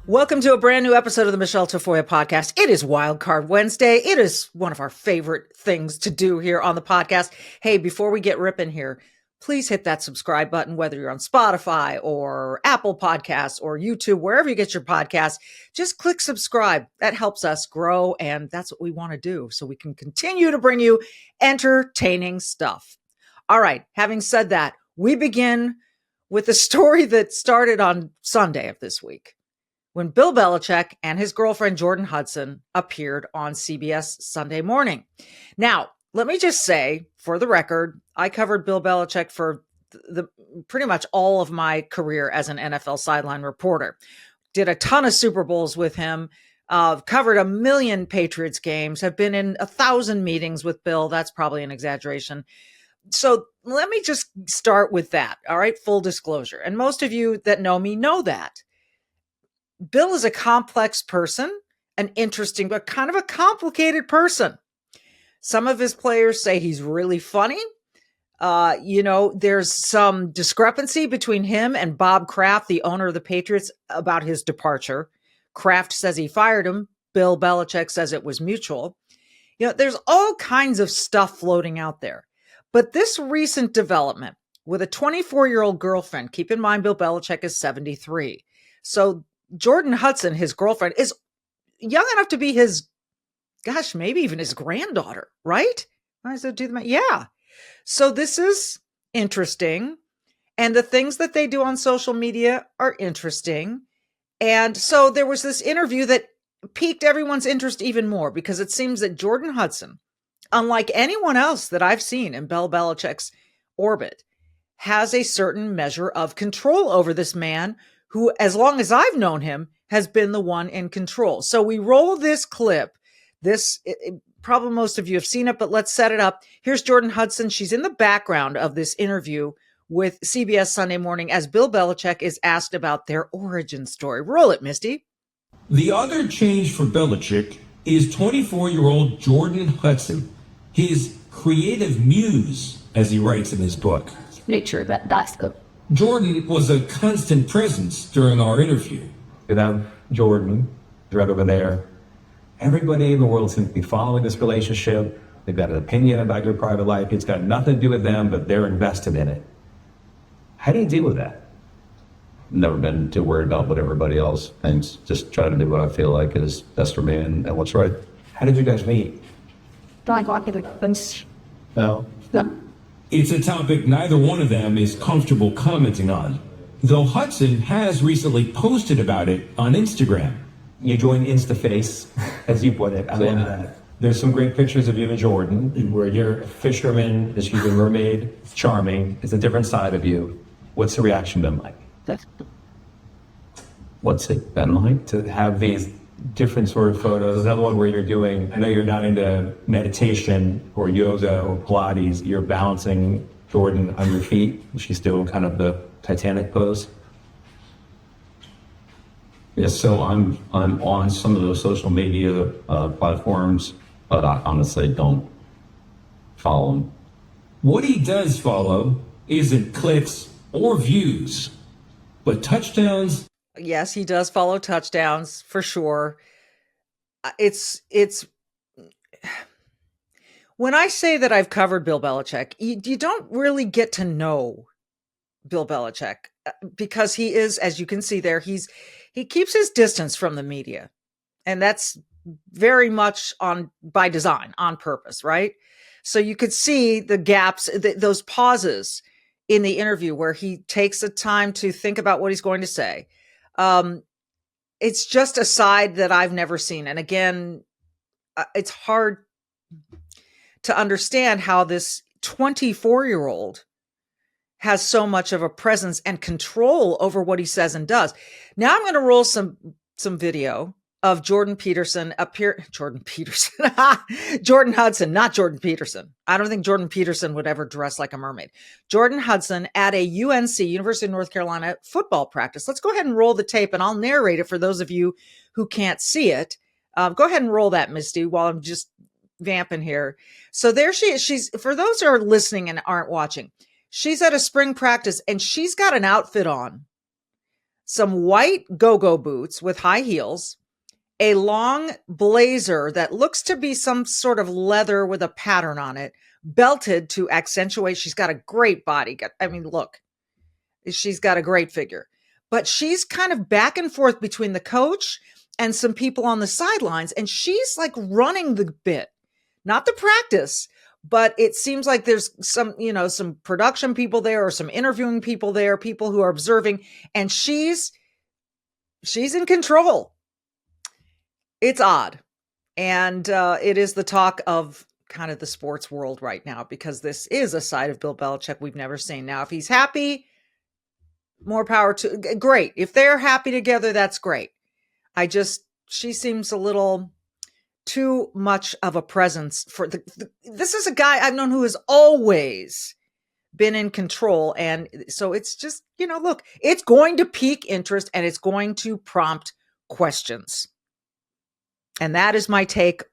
Welcome to a brand new episode of the Michele Tafoya podcast. It is Wildcard Wednesday. It is one of our favorite things to do here on the podcast. Hey, before we get ripping here, please hit that subscribe button, whether you're on Spotify or Apple Podcasts or YouTube, wherever you get your podcasts. Just click subscribe. That helps us grow, and that's what we want to do so we can continue to bring you entertaining stuff. All right, having said that, we begin with the story that started on Sunday of this week, when Bill Belichick and his girlfriend Jordan Hudson appeared on CBS Sunday Morning. Now, let me just say, for the record, I covered Bill Belichick for pretty much all of my career as an NFL sideline reporter. Did a ton of Super Bowls with him, covered 1 million Patriots games, have been in 1,000 meetings with Bill. That's probably an exaggeration. So let me just start with that. All right, full disclosure. And most of you that know me know that. Bill is a complex person, an interesting, but kind of a complicated person. Some of his players say he's really funny. There's some discrepancy between him and Bob Kraft, the owner of the Patriots, about his departure. Kraft says he fired him. Bill Belichick says it was mutual. There's all kinds of stuff floating out there. But this recent development with a 24-year-old girlfriend, keep in mind Bill Belichick is 73. So Jordan Hudson, his girlfriend, is young enough to be his, maybe even his granddaughter, right? I said, do the math. Yeah. So this is interesting. And the things that they do on social media are interesting. And so there was this interview that piqued everyone's interest even more, because it seems that Jordan Hudson, unlike anyone else that I've seen in Bill Belichick's orbit, has a certain measure of control over this man who, as long as I've known him, has been the one in control. So we roll this clip. Probably most of you have seen it, but let's set it up. Here's Jordan Hudson. She's in the background of this interview with CBS Sunday Morning as Bill Belichick is asked about their origin story. Roll it, Misty. The other change for Belichick is 24-year-old Jordan Hudson, his creative muse, as he writes in his book. Nature, that's good. Jordan was a constant presence during our interview. Without Jordan, right over there, everybody in the world seems to be following this relationship. They've got an opinion about your private life. It's got nothing to do with them, but they're invested in it. How do you deal with that? Never been too worried about what everybody else thinks. Just try to do what I feel like is best for me and what's right. How did you guys meet? No. It's a topic neither one of them is comfortable commenting on, though Hudson has recently posted about it on Instagram. You joined InstaFace, as you put it. I love that. There's some great pictures of you and Jordan, where you're a fisherman, she's a mermaid, charming. It's a different side of you. What's the reaction been like? What's it been like? To have these different sort of photos. Another one where you're doing, I know you're not into meditation or yoga or Pilates, you're balancing Jordan on your feet. She's doing kind of the Titanic pose. Yes, so I'm on some of those social media platforms, but I honestly don't follow them. What he does follow isn't clicks or views, but touchdowns. Yes, he does follow touchdowns for sure. It's when I say that I've covered Bill Belichick, you don't really get to know Bill Belichick because he is, as you can see there, he keeps his distance from the media, and that's very much by design, on purpose, right? So you could see the gaps, those pauses in the interview where he takes the time to think about what he's going to say. It's just a side that I've never seen. And again, it's hard to understand how this 24-year-old has so much of a presence and control over what he says and does. Now I'm going to roll some video of Jordan Hudson, not Jordan Peterson. I don't think Jordan Peterson would ever dress like a mermaid. Jordan Hudson at a UNC, University of North Carolina, football practice. Let's go ahead and roll the tape, and I'll narrate it for those of you who can't see it. Go ahead and roll that, Misty, while I'm just vamping here. So there she is. She's, for those who are listening and aren't watching, she's at a spring practice and she's got an outfit on. Some white go-go boots with high heels, a long blazer that looks to be some sort of leather with a pattern on it, belted to accentuate. She's got a great body. I mean, look, she's got a great figure. But she's kind of back and forth between the coach and some people on the sidelines. And she's like running the bit, not the practice, but it seems like there's some, some production people there or some interviewing people there, people who are observing, and she's in control. It's odd. And it is the talk of kind of the sports world right now, because this is a side of Bill Belichick we've never seen. Now, if he's happy, more power to, great. If they're happy together, that's great. She seems a little too much of a presence for this is a guy I've known who has always been in control. And so it's just, look, it's going to pique interest and it's going to prompt questions. And that is my take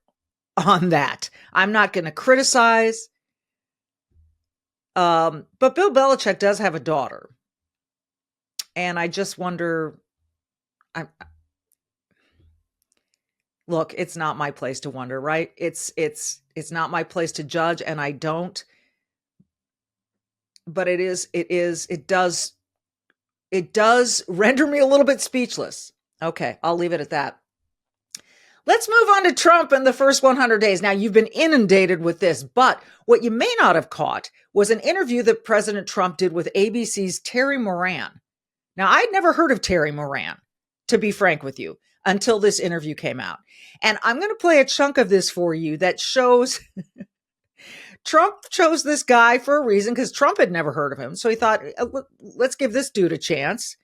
on that. I'm not going to criticize. But Bill Belichick does have a daughter. And I just wonder, look, it's not my place to wonder, right? It's not my place to judge, and I don't. But it does render me a little bit speechless. Okay, I'll leave it at that. Let's move on to Trump in the first 100 days. Now, you've been inundated with this, but what you may not have caught was an interview that President Trump did with ABC's Terry Moran. Now, I'd never heard of Terry Moran, to be frank with you, until this interview came out. And I'm going to play a chunk of this for you that shows Trump chose this guy for a reason, because Trump had never heard of him. So he thought, let's give this dude a chance.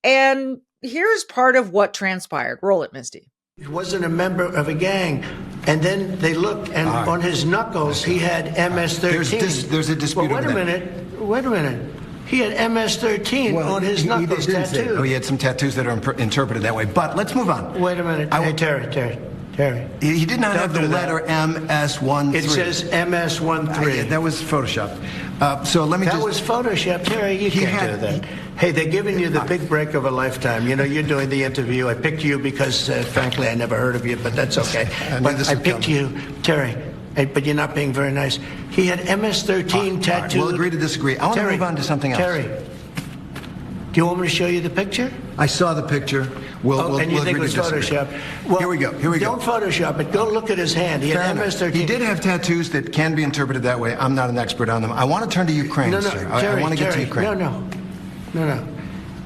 And here's part of what transpired. Roll it, Misty. He wasn't a member of a gang. And then they looked, and on his knuckles, he had MS-13. There's a dispute Wait a minute. He had MS-13 on his knuckles tattooed. He had some tattoos that are interpreted that way. But let's move on. Wait a minute. Hey, Terry. He did not have the letter MS-13. It says MS-13. That was Photoshopped. So let me That was Photoshopped. Terry, you can't do that. Hey, they're giving you the big break of a lifetime. You're doing the interview. I picked you because, frankly, I never heard of you, but that's okay. I picked you, Terry. Hey, but you're not being very nice. He had MS-13 tattooed. Right, we'll agree to disagree. I want to move on to something else. Terry, do you want me to show you the picture? I saw the picture. And you think it was Photoshopped? Well, here we go. Don't Photoshop it. Go look at his hand. He had MS-13. He did have tattoos that can be interpreted that way. I'm not an expert on them. I want to turn to Ukraine, sir. Terry, I want to get to Ukraine. No.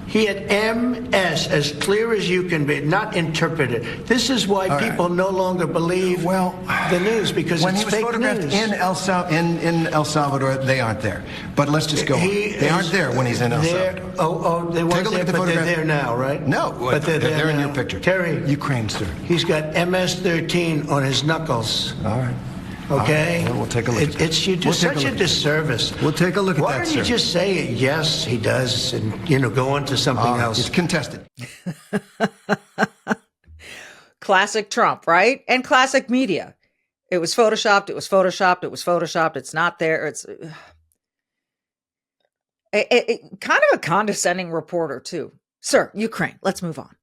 He had MS, as clear as you can be, not interpreted. This is why people no longer believe the news, because when it's he was photographed news. in El Salvador, they aren't there. But let's just go on. They aren't there when he's in El Salvador. They weren't there, but they're there now, right? No, but they're there in now. your picture. Terry. Ukraine, sir. He's got MS-13 on his knuckles. All right. Okay? Well, we'll take a look at that. You do such a disservice. We'll take a look at that, Why don't you just say, yes, he does, and, go on to something else? It's contested. Classic Trump, right? And classic media. It was Photoshopped. It's not there. It's kind of a condescending reporter, too. Sir, Ukraine, let's move on.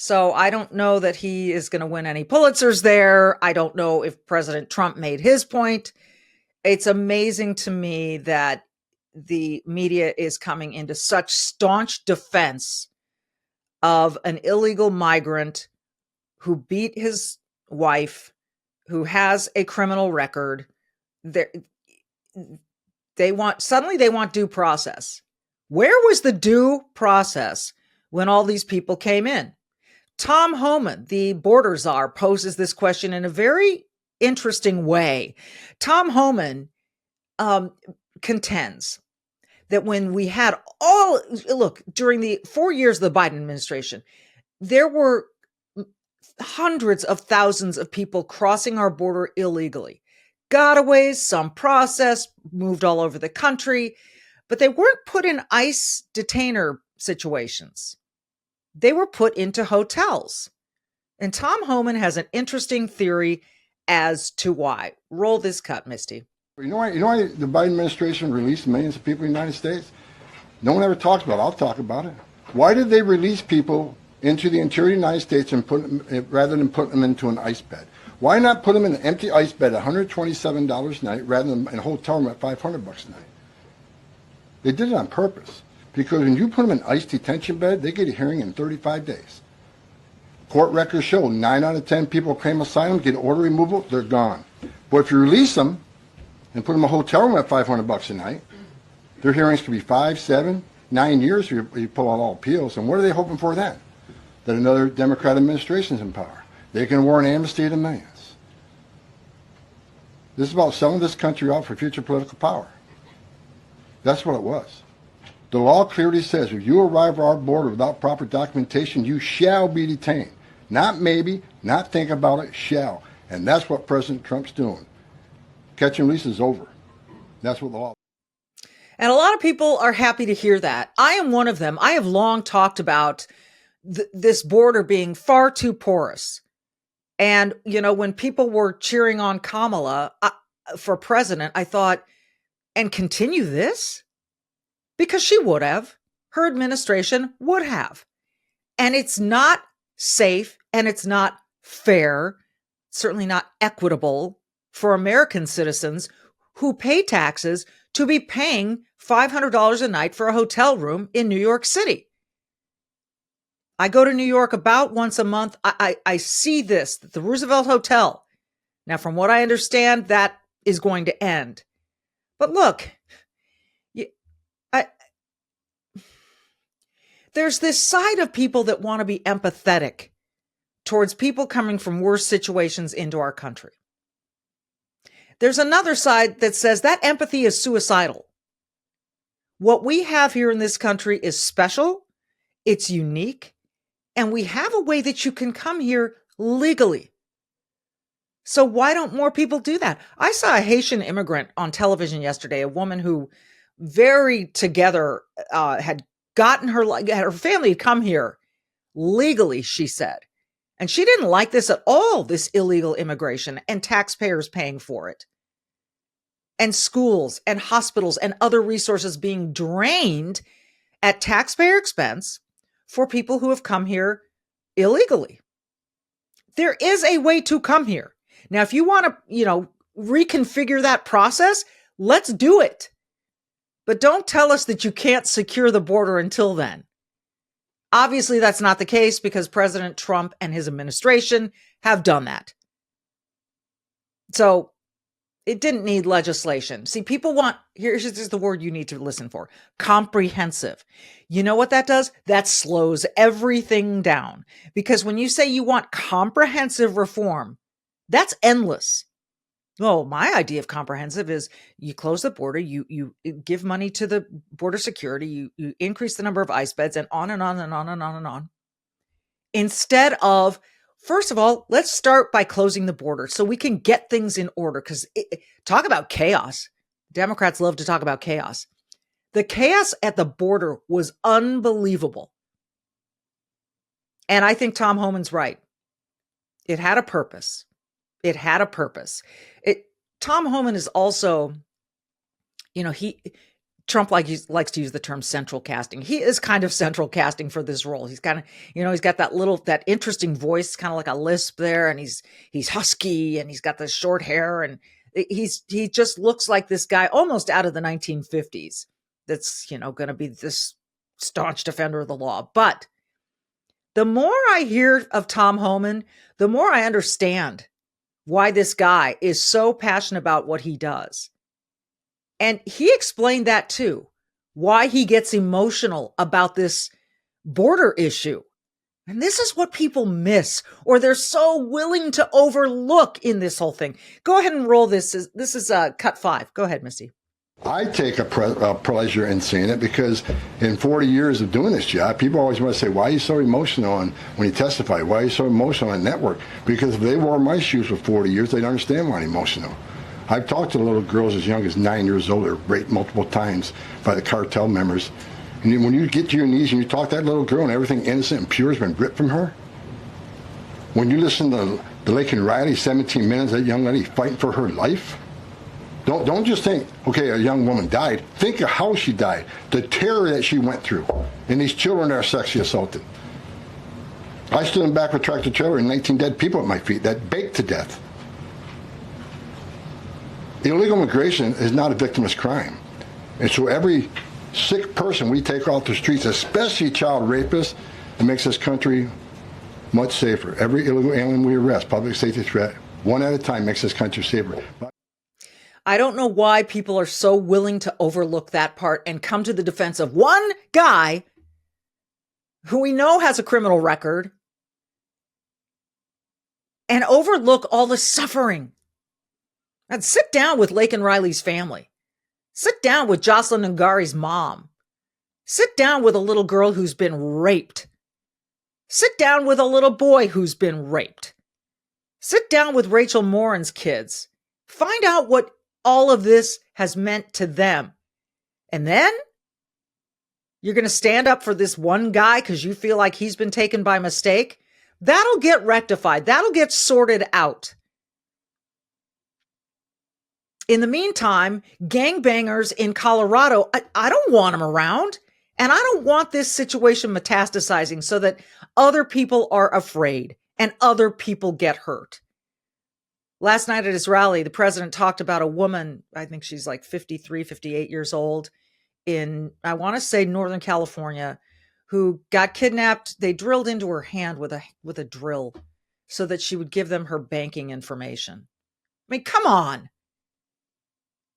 So I don't know that he is going to win any Pulitzers there. I don't know if President Trump made his point. It's amazing to me that the media is coming into such staunch defense of an illegal migrant who beat his wife, who has a criminal record. They want due process. Where was the due process when all these people came in? Tom Homan, the border czar, poses this question in a very interesting way. Tom Homan contends that when we had during the 4 years of the Biden administration, there were hundreds of thousands of people crossing our border illegally. Gotaways, some processed, moved all over the country, but they weren't put in ICE detainer situations. They were put into hotels. And Tom Homan has an interesting theory as to why. Roll this cut, Misty. You know why the Biden administration released millions of people in the United States? No one ever talks about it. I'll talk about it. Why did they release people into the interior of the United States and put them, rather than put them into an ice bed? Why not put them in an empty ice bed at $127 a night rather than in a hotel room at $500 a night? They did it on purpose. Because when you put them in ice detention bed, they get a hearing in 35 days. Court records show 9 out of 10 people claim asylum, get order removal, they're gone. But if you release them and put them in a hotel room at $500 a night, their hearings could be 5, 7, 9 years if you pull out all appeals. And what are they hoping for then? That another Democrat administration is in power. They can award an amnesty to millions. This is about selling this country out for future political power. That's what it was. The law clearly says if you arrive at our border without proper documentation, you shall be detained. Not maybe, not think about it, shall. And that's what President Trump's doing. Catch and release is over. That's what the law. And a lot of people are happy to hear that. I am one of them. I have long talked about this border being far too porous. And, you know, when people were cheering on Kamala for president, I thought, and continue this? Because she would have. Her administration would have. And it's not safe and it's not fair, certainly not equitable for American citizens who pay taxes to be paying $500 a night for a hotel room in New York City. I go to New York about once a month. I see this, the Roosevelt Hotel. Now, from what I understand, that is going to end. But look, there's this side of people that want to be empathetic towards people coming from worse situations into our country. There's another side that says that empathy is suicidal. What we have here in this country is special, it's unique, and we have a way that you can come here legally. So why don't more people do that? I saw a Haitian immigrant on television yesterday, a woman who very together had gotten her family to come here legally, she said. And she didn't like this at all, this illegal immigration and taxpayers paying for it. And schools and hospitals and other resources being drained at taxpayer expense for people who have come here illegally. There is a way to come here. Now, if you want to, reconfigure that process, let's do it. But don't tell us that you can't secure the border until then. Obviously, that's not the case because President Trump and his administration have done that. So it didn't need legislation. See, people want, here's the word you need to listen for, comprehensive. You know what that does? That slows everything down. Because when you say you want comprehensive reform, that's endless. Well, my idea of comprehensive is you close the border, you give money to the border security, you increase the number of ICE beds, and on and on and on and on and on. Instead of, first of all, let's start by closing the border so we can get things in order. Because talk about chaos. Democrats love to talk about chaos. The chaos at the border was unbelievable. And I think Tom Homan's right. It had a purpose. It had a purpose. Tom Homan is also, Trump likes to use the term central casting. He is kind of central casting for this role. He's kind of, he's got that interesting voice, kind of like a lisp there, and he's husky, and he's got the short hair, and he just looks like this guy almost out of the 1950s. That's going to be this staunch defender of the law. But the more I hear of Tom Homan, the more I understand why this guy is so passionate about what he does. And he explained that too, why he gets emotional about this border issue. And this is what people miss, or they're so willing to overlook in this whole thing. Go ahead and roll this. This is cut 5. Go ahead, Misty. I take a pleasure in seeing it because in 40 years of doing this job, people always want to say, why are you so emotional when you testify? Why are you so emotional on network? Because if they wore my shoes for 40 years, they'd understand why I'm emotional. I've talked to little girls as young as 9 years old that were raped multiple times by the cartel members. And when you get to your knees and you talk to that little girl and everything innocent and pure has been ripped from her, when you listen to The Laken Riley, 17 minutes, that young lady fighting for her life. Don't just think, okay, a young woman died. Think of how she died, the terror that she went through, and these children that are sexually assaulted. I stood in the back of a tractor trailer and 19 dead people at my feet that baked to death. Illegal immigration is not a victimless crime. And so every sick person we take off the streets, especially child rapists, it makes this country much safer. Every illegal alien we arrest, public safety threat, one at a time, makes this country safer. I don't know why people are so willing to overlook that part and come to the defense of one guy who we know has a criminal record and overlook all the suffering. And sit down with Laken Riley's family. Sit down with Jocelyn Ngari's mom. Sit down with a little girl who's been raped. Sit down with a little boy who's been raped. Sit down with Rachel Morin's kids. Find out what all of this has meant to them. And then you're going to stand up for this one guy because you feel like he's been taken by mistake. That'll get rectified. That'll get sorted out. In the meantime, gangbangers in Colorado, I don't want them around. And I don't want this situation metastasizing so that other people are afraid and other people get hurt. Last night at his rally, the president talked about a woman, I think she's like 53, 58 years old in, I want to say, Northern California, who got kidnapped. They drilled into her hand with a drill so that she would give them her banking information. I mean, come on.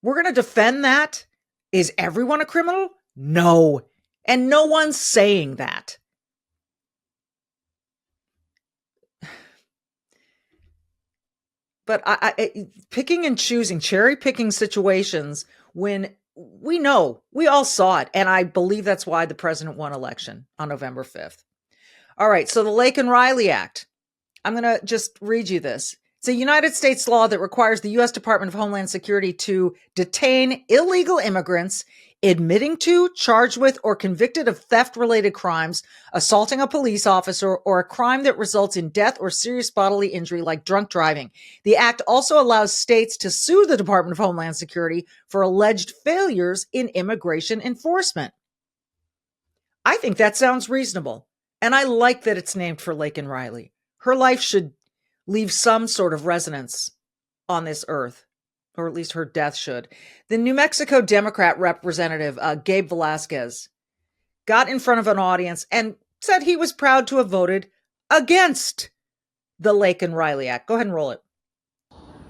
We're going to defend that? Is everyone a criminal? No. And no one's saying that. But picking and choosing, cherry picking situations when we know, we all saw it. And I believe that's why the president won election on November 5th. All right. So the Laken Riley Act, I'm going to just read you this. It's a United States law that requires the U.S. Department of Homeland Security to detain illegal immigrants admitting to, charged with, or convicted of theft-related crimes, assaulting a police officer, or a crime that results in death or serious bodily injury like drunk driving. The act also allows states to sue the Department of Homeland Security for alleged failures in immigration enforcement. I think that sounds reasonable, and I like that it's named for Laken Riley. Her life should leave some sort of resonance on this earth, or at least her death should. The New Mexico Democrat representative, Gabe Velasquez, got in front of an audience and said he was proud to have voted against the Laken Riley Act. Go ahead and roll it.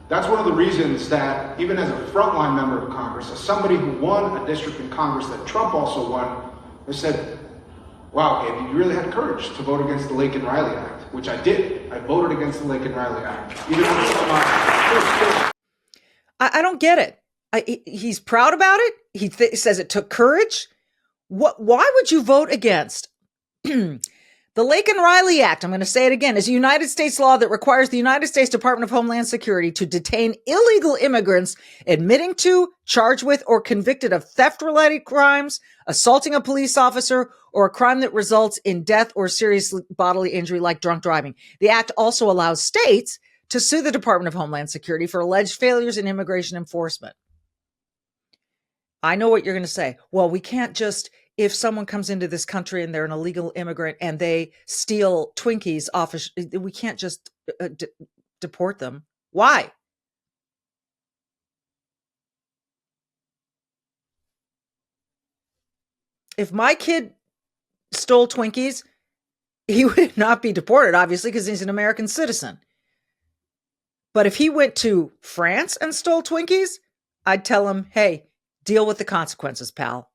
That's one of the reasons that even as a frontline member of Congress, as somebody who won a district in Congress that Trump also won, I said, wow, Gabe, you really had courage to vote against the Laken Riley Act, which I did. I voted against the Laken Riley Act. Even I don't get it. He's proud about it. He says it took courage. Why would you vote against? The Laken Riley Act, I'm going to say it again, is a United States law that requires the United States Department of Homeland Security to detain illegal immigrants admitting to, charged with, or convicted of theft-related crimes, assaulting a police officer, or a crime that results in death or serious bodily injury like drunk driving. The act also allows states to sue the Department of Homeland Security for alleged failures in immigration enforcement. I know what you're going to say. Well, we can't just, if someone comes into this country and they're an illegal immigrant and they steal Twinkies off, we can't just deport them. Why? If my kid stole Twinkies, he would not be deported, obviously, because he's an American citizen. But if he went to France and stole Twinkies, I'd tell him, hey, deal with the consequences, pal.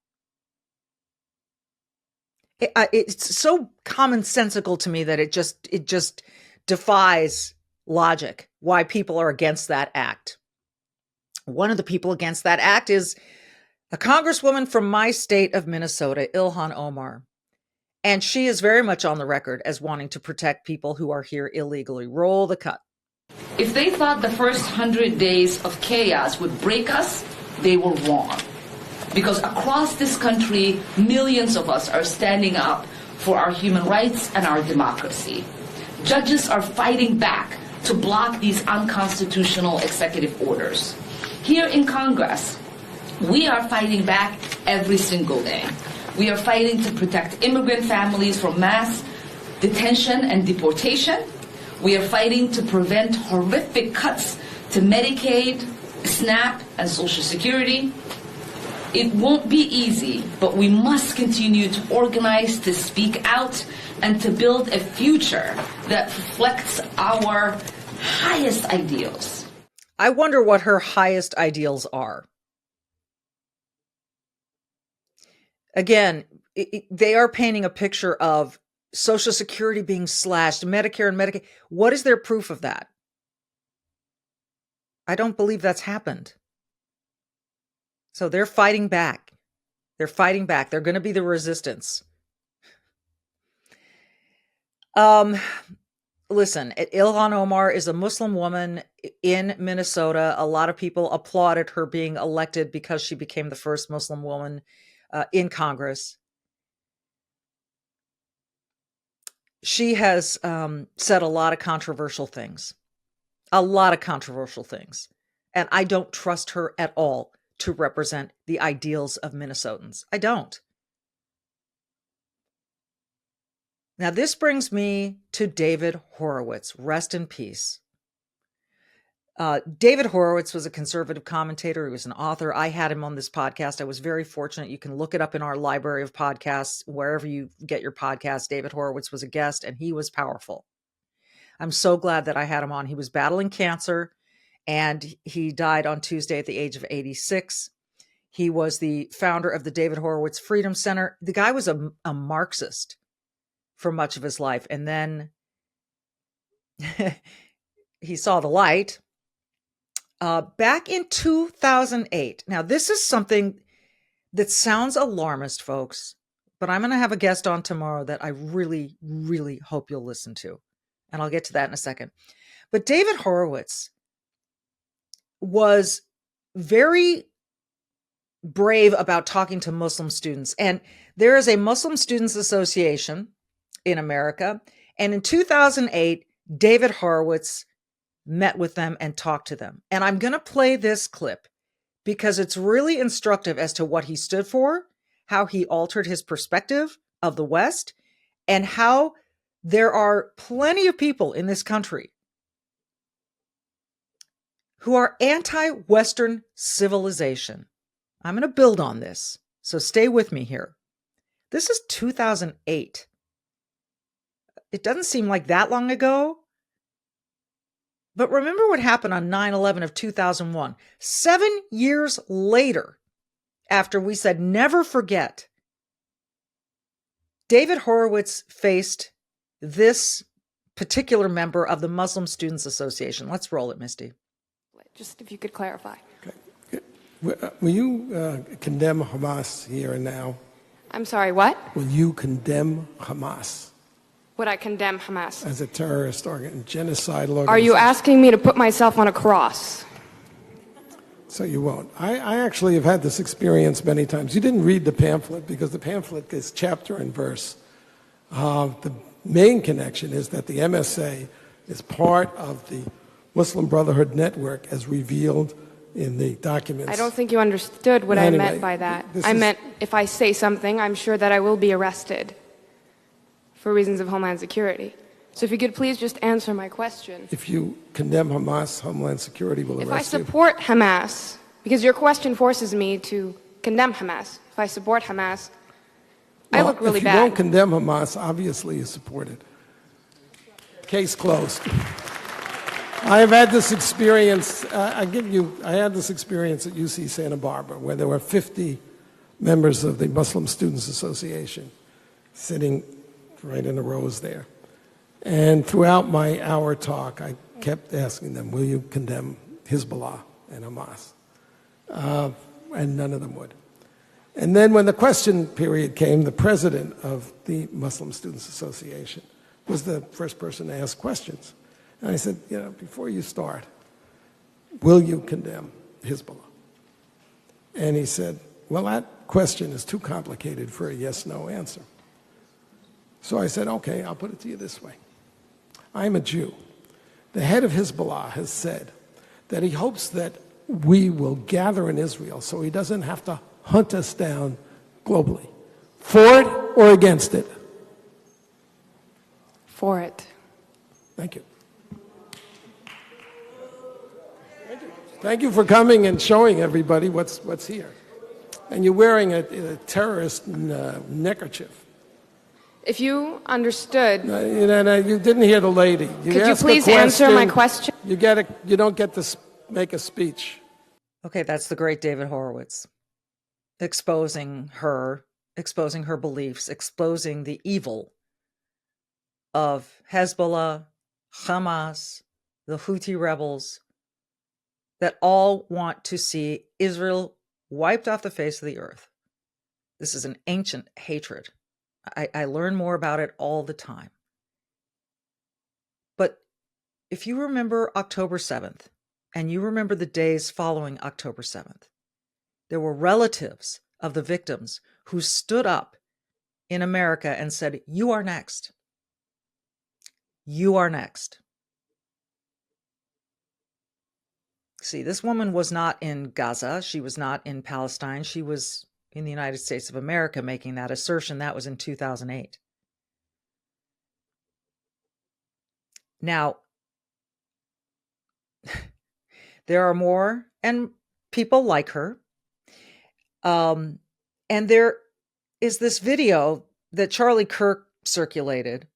It's so commonsensical to me that it just defies logic why people are against that act. One of the people against that act is a congresswoman from my state of Minnesota, Ilhan Omar. And she is very much on the record as wanting to protect people who are here illegally. Roll the cut. If they thought the first 100 days of chaos would break us, they were wrong. Because across this country, millions of us are standing up for our human rights and our democracy. Judges are fighting back to block these unconstitutional executive orders. Here in Congress, we are fighting back every single day. We are fighting to protect immigrant families from mass detention and deportation. We are fighting to prevent horrific cuts to Medicaid, SNAP, and Social Security. It won't be easy, but we must continue to organize, to speak out, and to build a future that reflects our highest ideals. I wonder what her highest ideals are. Again, they are painting a picture of Social Security being slashed, Medicare and Medicaid. What is their proof of that? I don't believe that's happened. So they're fighting back. They're fighting back. They're going to be the resistance. Listen, Ilhan Omar is a Muslim woman in Minnesota. A lot of people applauded her being elected because she became the first Muslim woman in Congress. She has said a lot of controversial things. And I don't trust her at all to represent the ideals of Minnesotans. I don't. Now, this brings me to David Horowitz. Rest in peace. David Horowitz was a conservative commentator. He was an author. I had him on this podcast. I was very fortunate. You can look it up in our library of podcasts, wherever you get your podcasts. David Horowitz was a guest, and he was powerful. I'm so glad that I had him on. He was battling cancer, and he died on Tuesday at the age of 86. He was the founder of the David Horowitz Freedom Center. The guy was a Marxist for much of his life. And then he saw the light back in 2008. Now, this is something that sounds alarmist, folks, but I'm going to have a guest on tomorrow that I really, really hope you'll listen to. And I'll get to that in a second. But David Horowitz was very brave about talking to Muslim students. And there is a Muslim Students Association in America. And in 2008, David Horowitz met with them and talked to them. And I'm going to play this clip because it's really instructive as to what he stood for, how he altered his perspective of the West, and how there are plenty of people in this country who are anti-Western civilization. I'm going to build on this, so stay with me here. This is 2008. It doesn't seem like that long ago, but remember what happened on 9/11 of 2001. 7 years later, after we said never forget, David Horowitz faced this particular member of the Muslim Students Association. Let's roll it, Misty. Just if you could clarify. Okay. Will you condemn Hamas here and now? I'm sorry, what? Will you condemn Hamas? Would I condemn Hamas? As a terrorist genocidal organization? Are you asking me to put myself on a cross? So you won't. I actually have had this experience many times. You didn't read the pamphlet because the pamphlet is chapter and verse. The main connection is that the MSA is part of the Muslim Brotherhood Network as revealed in the documents. I don't think you understood what I meant by that. I meant if I say something, I'm sure that I will be arrested for reasons of Homeland Security. So if you could please just answer my question. If you condemn Hamas, Homeland Security will arrest you. If I support Hamas, because your question forces me to condemn Hamas. If I support Hamas, I look really bad. If you don't condemn Hamas, obviously you support it. Case closed. I have had this experience. I had this experience at UC Santa Barbara where there were 50 members of the Muslim Students Association sitting right in the rows there. And throughout my hour talk, I kept asking them, will you condemn Hezbollah and Hamas? And none of them would. And then when the question period came, the president of the Muslim Students Association was the first person to ask questions. And I said, before you start, will you condemn Hezbollah? And he said, well, that question is too complicated for a yes-no answer. So I said, okay, I'll put it to you this way. I'm a Jew. The head of Hezbollah has said that he hopes that we will gather in Israel so he doesn't have to hunt us down globally. For it or against it? For it. Thank you. Thank you for coming and showing everybody what's here. And you're wearing a terrorist neckerchief. If you understood... you didn't hear the lady. Could you please answer my question? You don't get to make a speech. Okay, that's the great David Horowitz. Exposing her beliefs, exposing the evil of Hezbollah, Hamas, the Houthi rebels, that all want to see Israel wiped off the face of the earth. This is an ancient hatred. I learn more about it all the time. But if you remember October 7th, and you remember the days following October 7th, there were relatives of the victims who stood up in America and said, "You are next. You are next." See, this woman was not in Gaza. She was not in Palestine. She was in the United States of America making that assertion. That was in 2008. Now, there are more and people like her. And there is this video that Charlie Kirk circulated,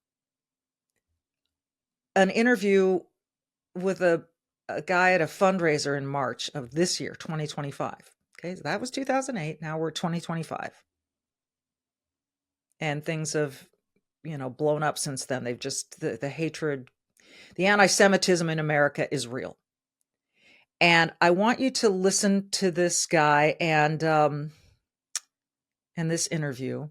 an interview with a guy at a fundraiser in March of this year, 2025. Okay, so that was 2008. Now we're 2025. And things have, blown up since then. They've just, the hatred, the anti-Semitism in America is real. And I want you to listen to this guy and this interview,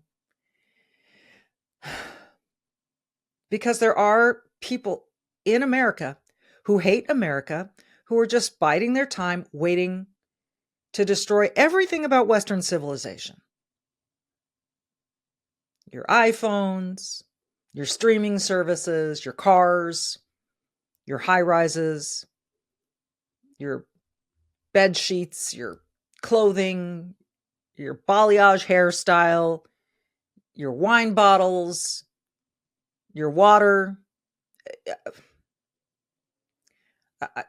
because there are people in America who hate America, who are just biding their time, waiting to destroy everything about Western civilization. Your iPhones, your streaming services, your cars, your high-rises, your bed sheets, your clothing, your balayage hairstyle, your wine bottles, your water.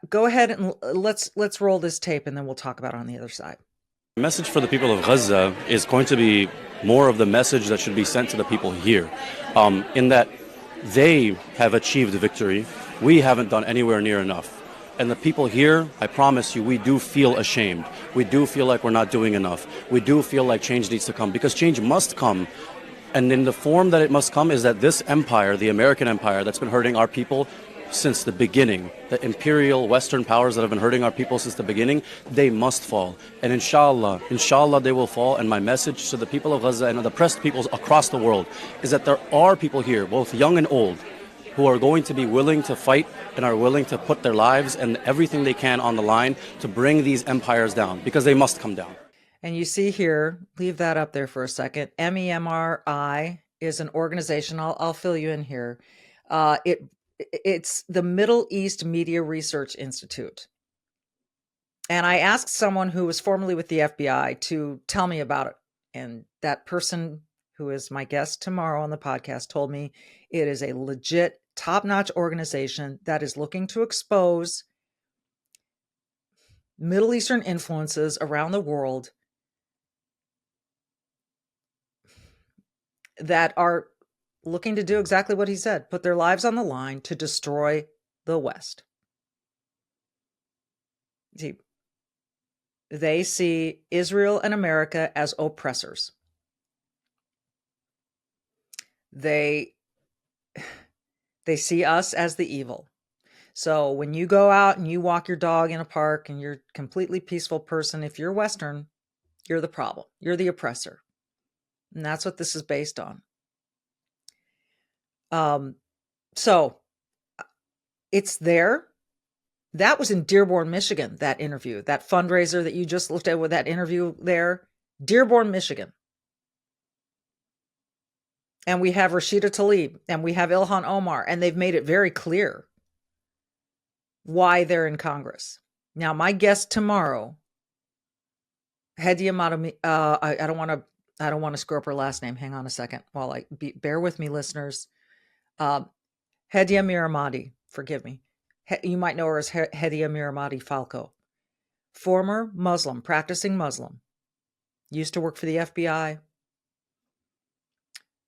Go ahead and let's roll this tape, and then we'll talk about it on the other side. The message for the people of Gaza is going to be more of the message that should be sent to the people here, in that they have achieved victory. We haven't done anywhere near enough. And the people here, I promise you, we do feel ashamed. We do feel like we're not doing enough. We do feel like change needs to come, because change must come. And in the form that it must come is that this empire, the American empire that's been hurting our people since the beginning, the imperial Western powers that have been hurting our people since the beginning, they must fall. And inshallah they will fall. And my message to the people of Gaza and the oppressed peoples across the world is that there are people here, both young and old, who are going to be willing to fight and are willing to put their lives and everything they can on the line to bring these empires down, because they must come down. And you see here, leave that up there for a second. MEMRI is an organization. I'll fill you in here. It's the Middle East Media Research Institute. And I asked someone who was formerly with the FBI to tell me about it. And that person, who is my guest tomorrow on the podcast, told me it is a legit, top-notch organization that is looking to expose Middle Eastern influences around the world that are looking to do exactly what he said, put their lives on the line to destroy the West. See, they see Israel and America as oppressors. They see us as the evil. So when you go out and you walk your dog in a park and you're a completely peaceful person, if you're Western, you're the problem. You're the oppressor. And that's what this is based on. So it's there. That was in Dearborn, Michigan, that interview, that fundraiser that you just looked at with that interview there, Dearborn, Michigan. And we have Rashida Tlaib and we have Ilhan Omar, and they've made it very clear why they're in Congress. Now, my guest tomorrow, Hedia Matami, I don't want to screw up her last name. Hang on a second while bear with me, listeners. Hedia Miramati, forgive me. You might know her as Hedia Miramati Falco. Former Muslim, practicing Muslim. Used to work for the FBI.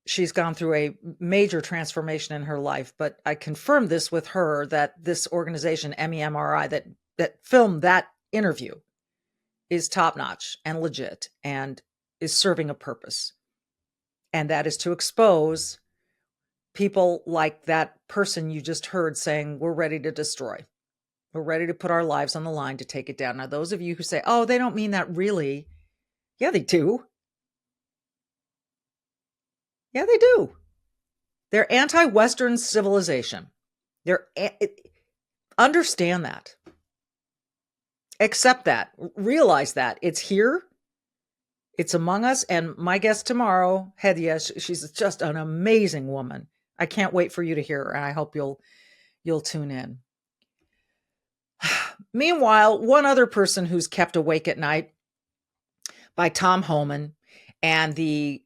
She's gone through a major transformation in her life, but I confirmed this with her that this organization, MEMRI, that filmed that interview is top-notch and legit and is serving a purpose. And that is to expose people like that person you just heard saying, we're ready to destroy. We're ready to put our lives on the line to take it down. Now, those of you who say, oh, they don't mean that really. Yeah, they do. Yeah, they do. They're anti-Western civilization. Understand that. Accept that. Realize that. It's here. It's among us. And my guest tomorrow, Hedia, she's just an amazing woman. I can't wait for you to hear her, and I hope you'll tune in. Meanwhile, one other person who's kept awake at night by Tom Homan and the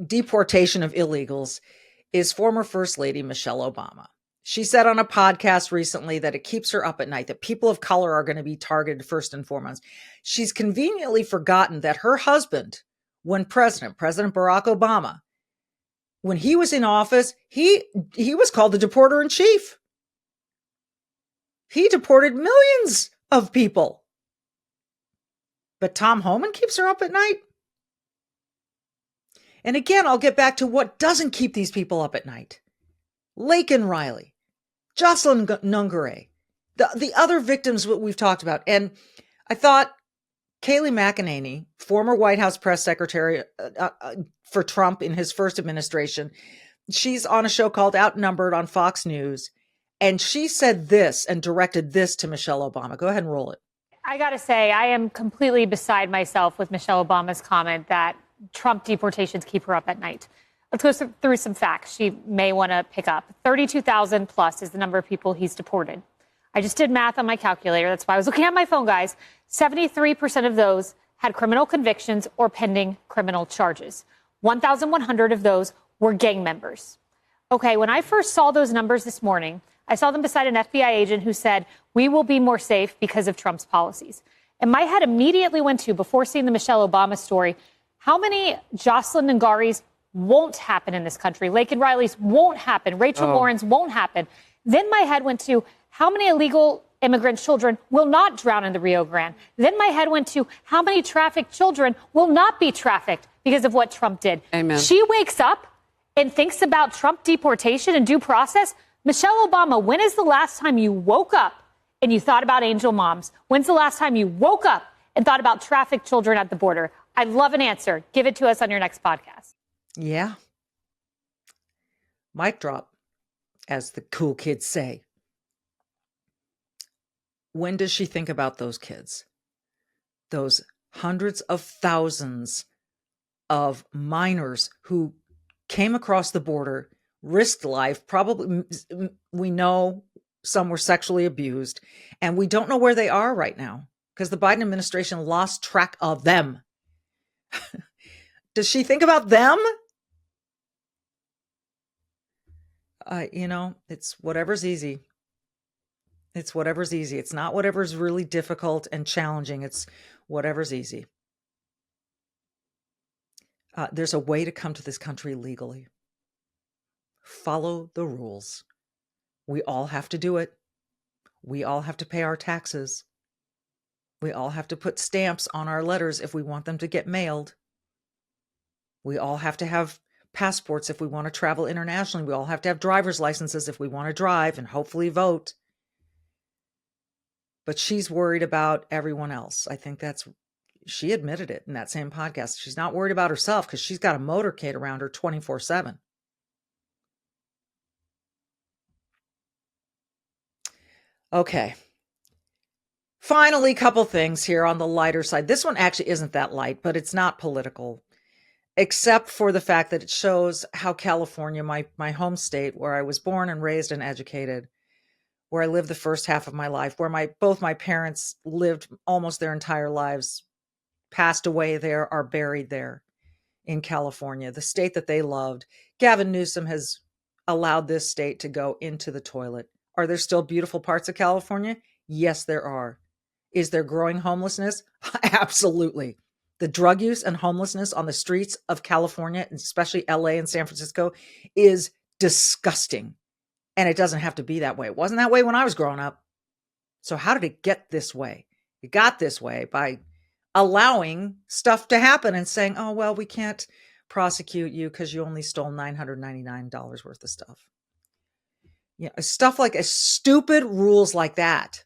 deportation of illegals is former First Lady Michelle Obama. She said on a podcast recently that it keeps her up at night, that people of color are going to be targeted first and foremost. She's conveniently forgotten that her husband, when President Barack Obama, when he was in office, he was called the deporter in chief. He deported millions of people. But Tom Homan keeps her up at night. And again, I'll get back to what doesn't keep these people up at night. Laken Riley, Jocelyn Nungare, the other victims we've talked about. And I thought Kayleigh McEnany, former White House press secretary for Trump in his first administration, she's on a show called Outnumbered on Fox News. And she said this and directed this to Michelle Obama. Go ahead and roll it. I got to say, I am completely beside myself with Michelle Obama's comment that Trump deportations keep her up at night. Let's go through some facts she may want to pick up. 32,000 plus is the number of people he's deported. I just did math on my calculator. That's why I was looking at my phone, guys. 73% of those had criminal convictions or pending criminal charges. 1,100 of those were gang members. Okay, when I first saw those numbers this morning, I saw them beside an FBI agent who said, we will be more safe because of Trump's policies. And my head immediately went to, before seeing the Michelle Obama story, how many Jocelyn Nungaris won't happen in this country? Laken Riley's won't happen. Rachel Warren's won't happen. Then my head went to how many illegal immigrant children will not drown in the Rio Grande. Then my head went to how many trafficked children will not be trafficked because of what Trump did. Amen. She wakes up and thinks about Trump deportation and due process. Michelle Obama, when is the last time you woke up and you thought about angel moms? When's the last time you woke up and thought about trafficked children at the border? I'd love an answer. Give it to us on your next podcast. Yeah. Mic drop, as the cool kids say. When does she think about those kids? Those hundreds of thousands of minors who came across the border, risked life, probably, we know some were sexually abused, and we don't know where they are right now because the Biden administration lost track of them. Does she think about them? It's whatever's easy. It's whatever's easy. It's not whatever's really difficult and challenging. It's whatever's easy. There's a way to come to this country legally. Follow the rules. We all have to do it. We all have to pay our taxes. We all have to put stamps on our letters if we want them to get mailed. We all have to have passports if we want to travel internationally. We all have to have driver's licenses if we want to drive and hopefully vote. But she's worried about everyone else. I think she admitted it in that same podcast. She's not worried about herself because she's got a motorcade around her 24/7. Okay. Finally, couple things here on the lighter side. This one actually isn't that light, but it's not political, except for the fact that it shows how California, my home state where I was born and raised and educated, where I lived the first half of my life, where both my parents lived almost their entire lives, passed away there, are buried there in California, the state that they loved. Gavin Newsom has allowed this state to go into the toilet. Are there still beautiful parts of California? Yes, there are. Is there growing homelessness? Absolutely. The drug use and homelessness on the streets of California, especially LA and San Francisco, is disgusting. And it doesn't have to be that way. It wasn't that way when I was growing up. So how did it get this way? It got this way by allowing stuff to happen and saying, oh, well, we can't prosecute you because you only stole $999 worth of stuff. Stuff like stupid rules like that.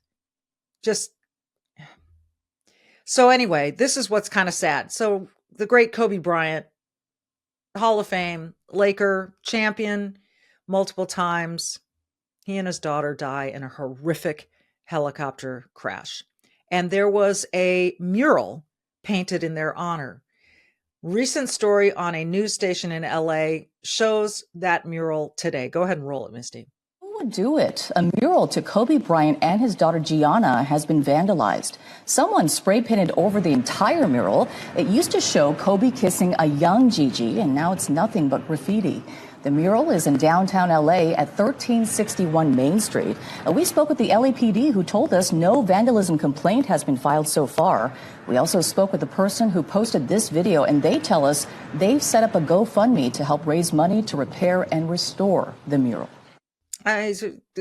So anyway, this is what's kind of sad. So the great Kobe Bryant, Hall of Fame, Laker champion multiple times. He and his daughter die in a horrific helicopter crash. And there was a mural painted in their honor. Recent story on a news station in LA shows that mural today. Go ahead and roll it, Misty. Who would do it? A mural to Kobe Bryant and his daughter Gianna has been vandalized. Someone spray painted over the entire mural. It used to show Kobe kissing a young Gigi, and now it's nothing but graffiti. The mural is in downtown LA at 1361 Main Street. We spoke with the LAPD, who told us no vandalism complaint has been filed so far. We also spoke with the person who posted this video, and they tell us they've set up a GoFundMe to help raise money to repair and restore the mural.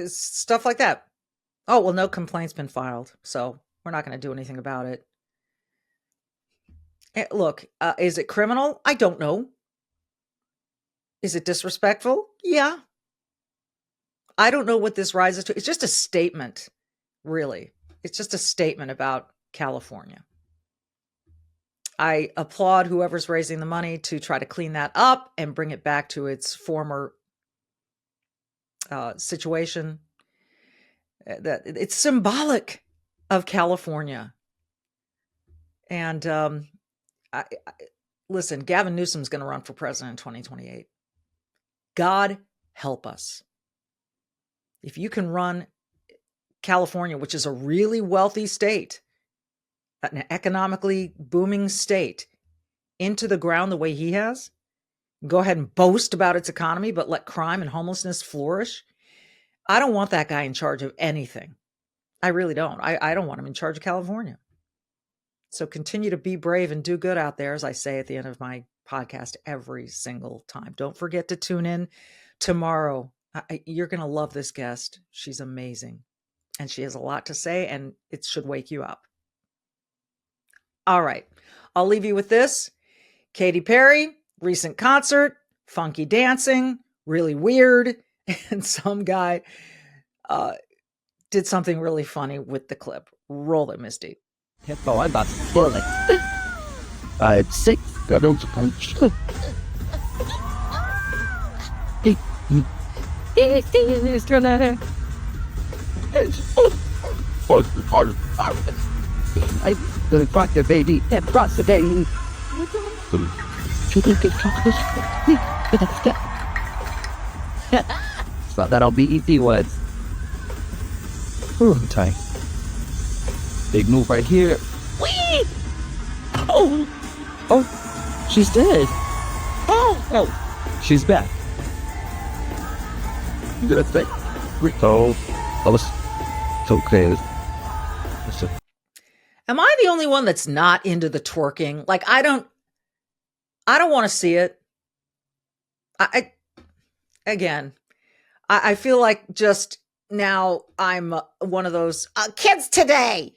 Stuff like that. Oh, well, no complaint's been filed, so we're not going to do anything about it. Look, is it criminal? I don't know. Is it disrespectful? Yeah. I don't know what this rises to. It's just a statement, really. It's just a statement about California. I applaud whoever's raising the money to try to clean that up and bring it back to its former situation. That it's symbolic of California. And listen, Gavin Newsom's going to run for president in 2028. God help us. If you can run California, which is a really wealthy state, an economically booming state, into the ground the way he has, go ahead and boast about its economy, but let crime and homelessness flourish. I don't want that guy in charge of anything. I really don't. I don't want him in charge of California. So continue to be brave and do good out there, as I say at the end of my podcast every single time. Don't forget to tune in tomorrow. You're going to love this guest. She's amazing. And she has a lot to say, and it should wake you up. All right. I'll leave you with this. Katy Perry, recent concert, funky dancing, really weird. And some guy did something really funny with the clip. Roll it, Misty. Oh, I'm about to kill it. I'm sick. I don't punch. I'm gonna fuck the baby and brought the baby. So that'll be easy words. Ooh, tight. Big move right here. Whee! Oh, she's dead. Oh, she's back. You gonna think? So, it's okay. Listen. Am I the only one that's not into the twerking? Like, I don't want to see it. I feel like just now I'm one of those kids today.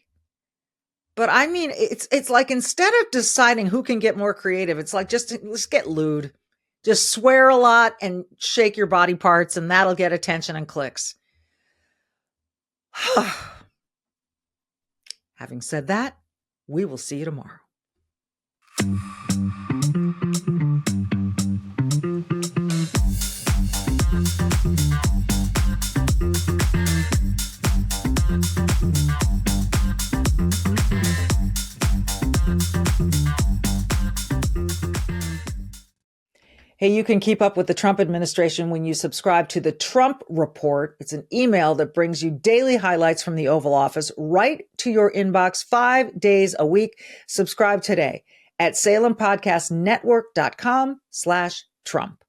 But I mean, it's like instead of deciding who can get more creative, it's like let's get lewd. Just swear a lot and shake your body parts, and that'll get attention and clicks. Having said that, we will see you tomorrow. Hey, you can keep up with the Trump administration when you subscribe to the Trump Report. It's an email that brings you daily highlights from the Oval Office right to your inbox 5 days a week. Subscribe today at SalemPodcastNetwork.com/Trump.